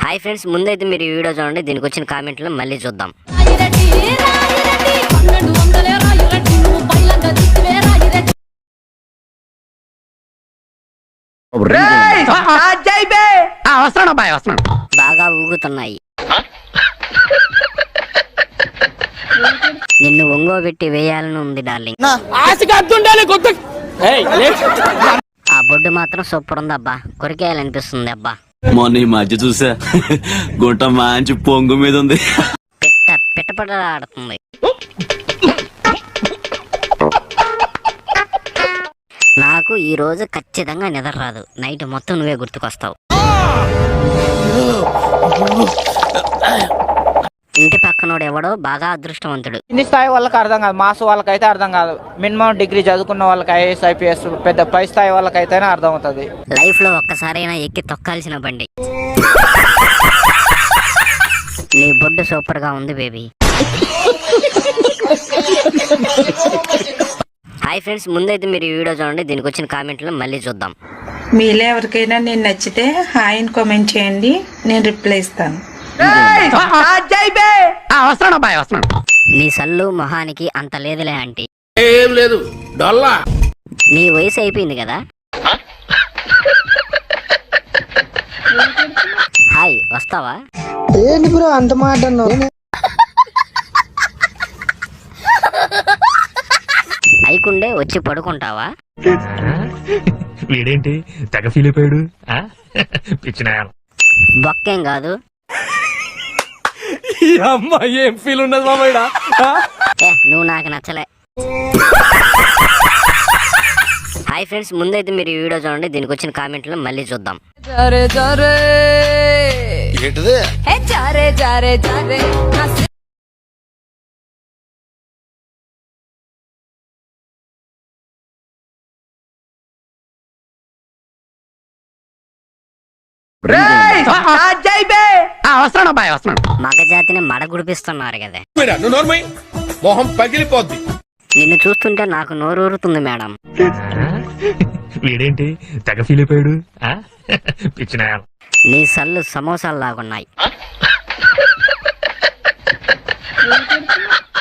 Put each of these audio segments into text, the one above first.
Hi friends, ముందైతే మీరు ఈ వీడియో చూడండి, దీనికి వచ్చిన కామెంట్లు మళ్ళీ చూద్దాం. బాగా ఊగుతున్నాయి. నిన్ను ఒంగోబెట్టి వేయాలని ఉంది డార్లింగ్. ఆ బొడ్డు మాత్రం సూపర్ ఉంది అబ్బా, కొరికేయాలనిపిస్తుంది అబ్బా. మొన్న ఈ మధ్య చూసా గుంట మంచి పొంగు మీద ఉంది. పిట్టపడ ఆడుతుంది. నాకు ఈ రోజు ఖచ్చితంగా నిద్ర రాదు. నైట్ మొత్తం నువ్వే గుర్తుకొస్తావు. ఇంటి పక్కనోడు ఎవడో బాగా అదృష్టవంతుడు. కింది స్థాయి వాళ్ళకి అర్థం కాదు, మాస్ వాళ్ళకైతే అర్థం కాదు. మినిమం డిగ్రీ చదువుకున్న వాళ్ళకి ఐఏఎస్ ఐపీఎస్ పెద్ద పై స్థాయి వాళ్ళకైతేనే అర్థం అవుతుంది. లైఫ్ లో ఒక్కసారైనా ఎక్కి తొక్కాల్సిన బండి. నీ బొడ్డు సూపర్ గా ఉంది బేబీ. హాయ్ ఫ్రెండ్స్, ముందైతే మీరు ఈ వీడియో చూడండి, దీనికి వచ్చిన కామెంట్లు మళ్ళీ చూద్దాం. మీలో ఎవరికైనా నేను నచ్చితే హాయ్ అని కామెంట్ చేయండి, నేను రిప్లై ఇస్తాను. నీ సల్లు మొహానికి అంత లేదులే ఆంటీ. ఏం లేదు డొల్లా. నీ వయసు అయిపోయింది కదా. హాయ్, వస్తావా? ఏంటి బ్రో అంత మాట అయికుండే వచ్చి పడుకుంటావా? వీడేంటి తెగ ఫీల్ అయిపోయాడు. పిచ్చిన బొక్కేం కాదు. ఏం ఫీల్ ఉన్నది మామయ్య. నువ్వు నాకు నచ్చలే. హాయ్ ఫ్రెండ్స్, ముందైతే మీరు ఈ వీడియో చూడండి, దీనికి వచ్చిన కామెంట్లు మళ్ళీ చూద్దాం. మగజాతిని మడగుడిపిస్తున్నారు కదా. మొహం పగిలిపోద్ది. నిన్ను చూస్తుంటే నాకు నోరూరుతుంది మేడం. వీడేంటి తెగ ఫీల్ అయిపోయాడు. పిచ్చిన నీ సల్లు సమోసాలు లాగున్నాయి.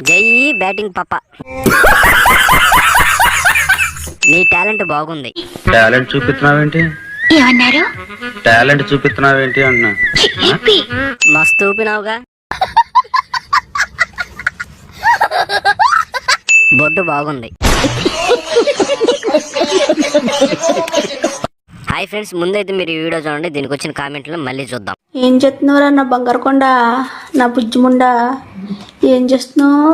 జై బ్యాటింగ్ పప్ప. నీ టాలెంట్ బాగుంది. టాలెంట్ చూపిస్తున్నావేంటి? ఏమన్నారు? టాలెంట్ చూపిస్తున్నావేంటి అన్నా. మస్తు ఊపినావుగా. బొడ్డు బాగుంది. హాయ్ ఫ్రెండ్స్, ముందైతే మీరు ఈ వీడియో చూడండి, దీనికి వచ్చిన కామెంట్లు మళ్ళీ చూద్దాం. ఏం చేస్తున్నావురా నా బంగారు కొండ, నా బుజ్జిముండా? ఏం చేస్తున్నావు?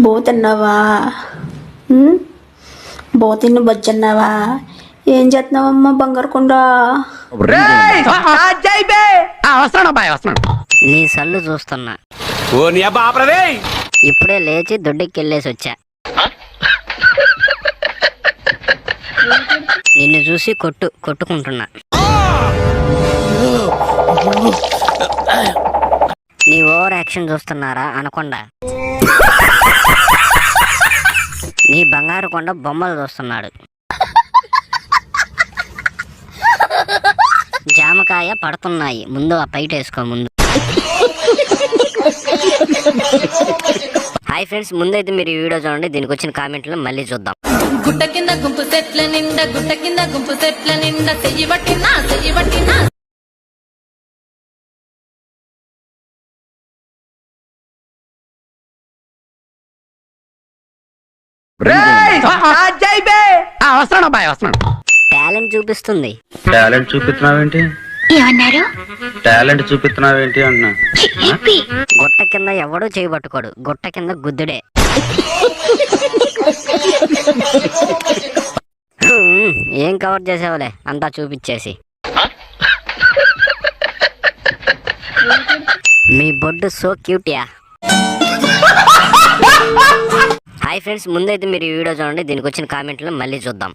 బోతున్నావా? బోతిని బొచ్చన్నావా? ఏం చేస్తున్నావమ్మా బంగారు కొండ? నీ సల్లు చూస్తున్నా. ఇప్పుడే లేచి దొడ్డికెళ్ళేసి వచ్చా. నిన్ను చూసి కొట్టుకుంటున్నా. నీ ఓవర్ యాక్షన్ చూస్తున్నారా అనకుండా. నీ బంగారు కొండ బొమ్మలు చూస్తున్నాడు. జామకాయ పడుతున్నాయి, ముందు ఆ పైట వేసుకో ముందు. హాయ్ ఫ్రెండ్స్, ముందైతే మీరు ఈ వీడియో చూడండి, దీనికి వచ్చిన కామెంట్లు మళ్ళీ చూద్దాం. గుట్ట కింద గుంపు సెట్ల నిండా, గుట్ట కింద గుంపు సెట్ల నిండా, చెయ్యి పట్టినా చెయ్యి పట్టినా. టాలెంట్ చూపిస్తుంది. టాలెంట్ చూపిస్తున్నావేంటి? ఏమన్నారు? టాలెంట్ చూపిస్తున్నావేంటి అన్నా. గుట్ట కింద ఎవడూ చేయబట్టుకోడు, గుట్ట కింద గుద్దుడే. ఏం కవర్ చేసావులే అంతా చూపించేసి. మీ బొడ్డు సో క్యూట్ యా. హాయ్ ఫ్రెండ్స్, ముందైతే మీరు ఈ వీడియో చూడండి, దీనికి వచ్చిన కామెంట్లు మళ్ళీ చూద్దాం.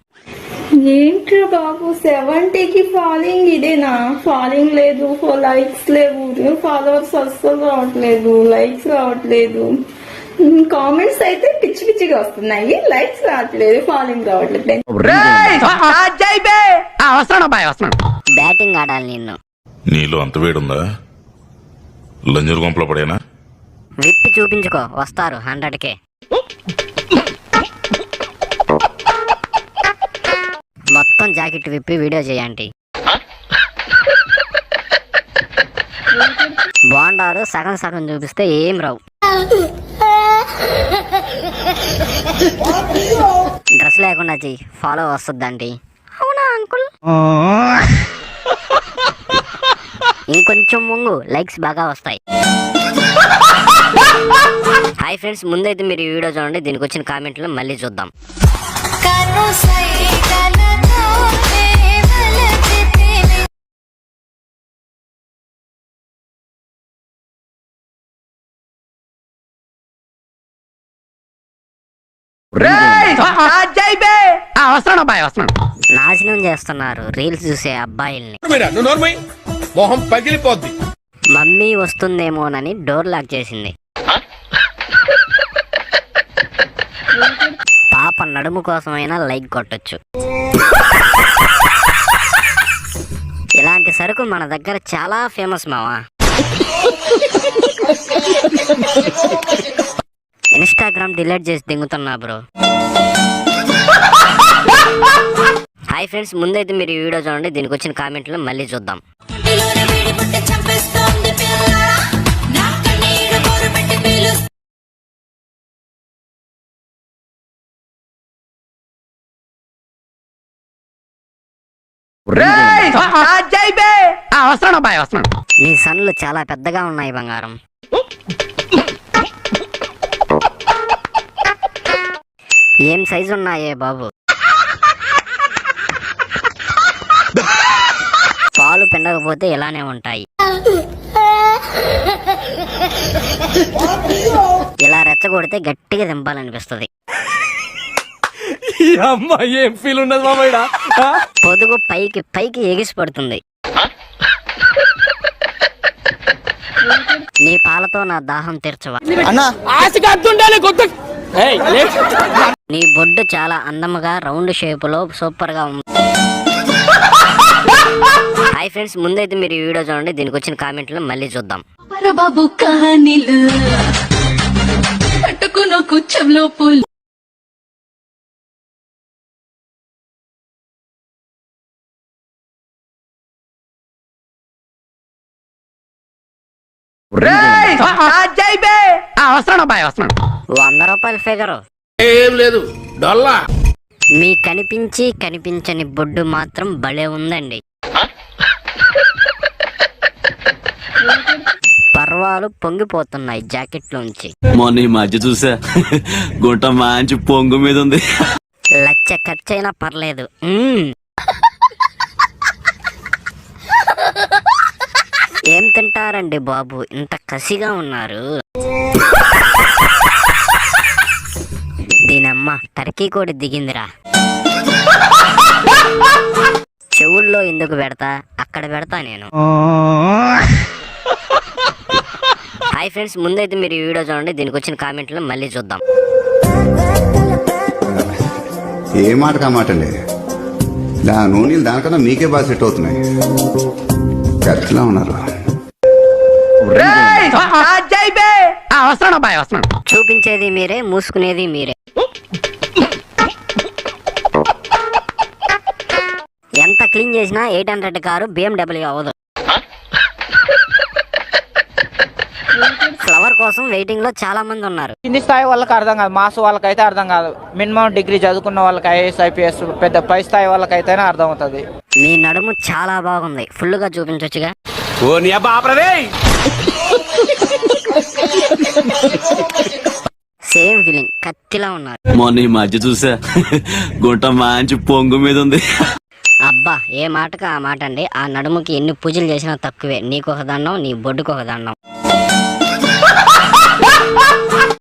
ఏంట్రా బాబు 70కి ఫాలోయింగ్ ఇదేనా? ఫాలోయింగ్ లేదు, లైక్స్ లేవు, ఫాలోవర్స్ అస్సలు రావట్లేదు, లైక్స్ రావట్లేదు, కామెంట్స్ అయితే పిచ్చి పిచ్చిగా వస్తున్నాయి, లైక్స్ రావట్లేదు, ఫాలోయింగ్ రావట్లేదు. బ్యాటింగ్ ఆడాలి నిన్ను. నీలో అంత వేడుందా? లంజూరు గుంపలో పడేనా? విప్పి చూపించుకో, వస్తారు 100K. మొత్తం జాకెట్ విప్పి వీడియో చేయండి. బాగుండారు, సగం సగం చూపిస్తే ఏం రావు. డ్రెస్ లేకుండా చెయ్యి, ఫాలో వస్తుందండి. అవునా అంకుల్? ఇంకొంచెం ముంగు, లైక్స్ బాగా వస్తాయి. హాయ్ ఫ్రెండ్స్, ముందైతే మీరు ఈ వీడియో చూడండి, దీనికి వచ్చిన కామెంట్లు మళ్ళీ చూద్దాం. నాశనం చేస్తున్నారు రీల్స్ చూసే అబ్బాయిల్ని. నువ్వు నోర్మై మొహం పగిలిపోద్ది. మమ్మీ వస్తుందేమోనని డోర్ లాక్ చేసింది. పాప నడుము కోసమైనా లైక్ కొట్టొచ్చు. ఇలాంటి సరుకు మన దగ్గర చాలా ఫేమస్ మావా. ఇన్స్టాగ్రామ్ డిలీట్ చేసి దింగుతున్నా బ్రో. హాయ్ ఫ్రెండ్స్, ముందైతే మీరు ఈ వీడియో చూడండి, దీనికి వచ్చిన కామెంట్లు మళ్ళీ చూద్దాం. నీ సన్లు చాలా పెద్దగా ఉన్నాయి బంగారం. ఏం సైజు ఉన్నాయే బాబు. పాలు పిండకపోతే ఇలానే ఉంటాయి. ఇలా రెచ్చగొడితే గట్టిగా దింపాలనిపిస్తుంది. ఏం ఫీల్ ఉన్నది మామయ్య? పొదుగు పైకి పైకి ఎగిసి పడుతుంది. నీ పాలతో నా దాహం తీర్చవా? నీ బొడ్డు చాలా అందముగా రౌండ్ షేప్ లో సూపర్ గా ఉంది. హాయ్ ఫ్రెండ్స్, ముందైతే మీరు ఈ వీడియో చూడండి, దీనికి వచ్చిన కామెంట్లు మళ్ళీ చూద్దాం. బాబు కహానీలు పట్టుకున్న కుచ్చంలో పూలు. ₹100 ఫిగరు. ఏం లేదు డొల్లా. మీ కనిపించి కనిపించని బొడ్డు మాత్రం భలే ఉందండి. పర్వాలు పొంగిపోతున్నాయి జాకెట్లోంచి. మొన్న ఈ మధ్య చూసా, గుంట మంచి పొంగు మీద ఉంది. లచ్చ ఖర్చైనా పర్లేదు. ఏం తింటారండి బాబు, ఇంత కసిగా ఉన్నారు. దీనమ్మ టర్కీ కోడి దిగిందిరా. చెవుల్లో ఎందుకు పెడతా, అక్కడ పెడతా నేను. హాయ్ ఫ్రెండ్స్, ముందైతే మీరు ఈ వీడియో చూడండి, దీనికి వచ్చిన కామెంట్లు మళ్ళీ చూద్దాం. ఏ మాట కామాటండి, నూనెలు దానికన్నా మీకే బాగా సెట్ అవుతున్నాయి. ఖర్చులా ఉన్నారు. చూపించేది మీరే, మూసుకునేది మీరే. ఎంత క్లీన్ చేసినా 800 కారు BMW అవ్వదు. ఫ్లవర్ కోసం వెయిటింగ్ లో చాలా మంది ఉన్నారు. కింది స్థాయి వాళ్ళకి అర్థం కాదు, మాస్ వాళ్ళకైతే అర్థం కాదు. మినిమం డిగ్రీ చదువుకున్న వాళ్ళకి, IAS IPS పెద్ద పై స్థాయి వాళ్ళకైతేనే అర్థం అవుతుంది. మీ నడుము చాలా బాగుంది, ఫుల్ గా చూపించొచ్చుగా. ఓ నీ అబ్బా ఆపరదే. సేమ్ ఫీలింగ్, కత్తిలా ఉన్నారు. మొన్న ఈ మధ్య చూసా, గుంట మంచి పొంగు మీద ఉంది. అబ్బా, ఏ మాటకు ఆ మాట అండి. ఆ నడుముకి ఎన్ని పూజలు చేసినా తక్కువే. నీకు ఒక దండం, నీ బొడ్డుకు ఒక దండం.